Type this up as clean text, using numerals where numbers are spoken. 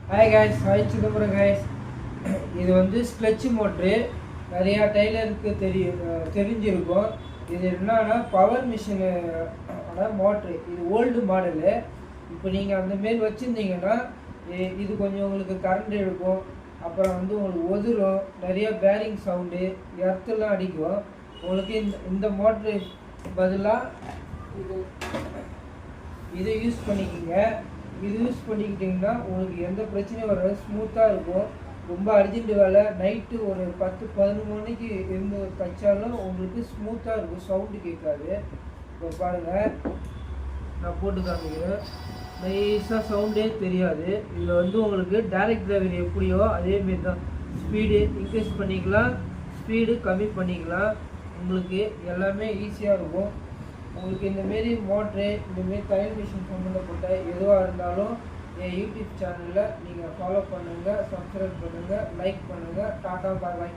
Hi guys, hi Chidambaram guys. இது வந்து ஸ்க்ளட்ச் motor. நிறையா டைலருக்கு தெரிஞ்சிருக்கும். இது என்னன்னா பவர் மிஷினு மோட்ரு. இது ஓல்டு மாடலு. இப்போ நீங்கள் அந்தமாரி வச்சுருந்தீங்கன்னா இது கொஞ்சம் உங்களுக்கு கரண்ட் எடுக்கும். அப்புறம் வந்து உங்களுக்கு ஒதுரும், நிறைய பேரிங் சவுண்டு, எர்த்தெல்லாம் அடிக்கும். உங்களுக்கு இந்த மோட்ரு பதிலாக இதை யூஸ் பண்ணிக்கிங்க. இது யூஸ் பண்ணிக்கிட்டிங்கன்னா உங்களுக்கு எந்த பிரச்சனையும் வராது, ஸ்மூத்தாக இருக்கும். ரொம்ப அர்ஜென்ட் வேலை, நைட்டு ஒரு 10-11 மணிக்கு இருந்து தைச்சாலும் உங்களுக்கு ஸ்மூத்தாக இருக்கும், சவுண்டு கேட்காது. இப்போ பாருங்கள், நான் போட்டு காமிக்கிறேன். நைஸாக சவுண்டே தெரியாது. இதில் வந்து உங்களுக்கு டைரக்ட் டிரைவர் எப்படியோ அதேமாரி தான். ஸ்பீடு இன்க்ரீஸ் பண்ணிக்கலாம், ஸ்பீடு கம்மி பண்ணிக்கலாம். உங்களுக்கு எல்லாமே ஈஸியாக இருக்கும். உங்களுக்கு இந்தமாரி மோட்ரு, இந்தமாரி தையல் மிஷின் சம்மந்தப்பட்ட எதுவாக இருந்தாலும் என் யூடியூப் சேனலில் நீங்கள் ஃபாலோ பண்ணுங்கள், சப்ஸ்கிரைப் பண்ணுங்கள், லைக் பண்ணுங்கள். டாட்டா, பாய் பாய்.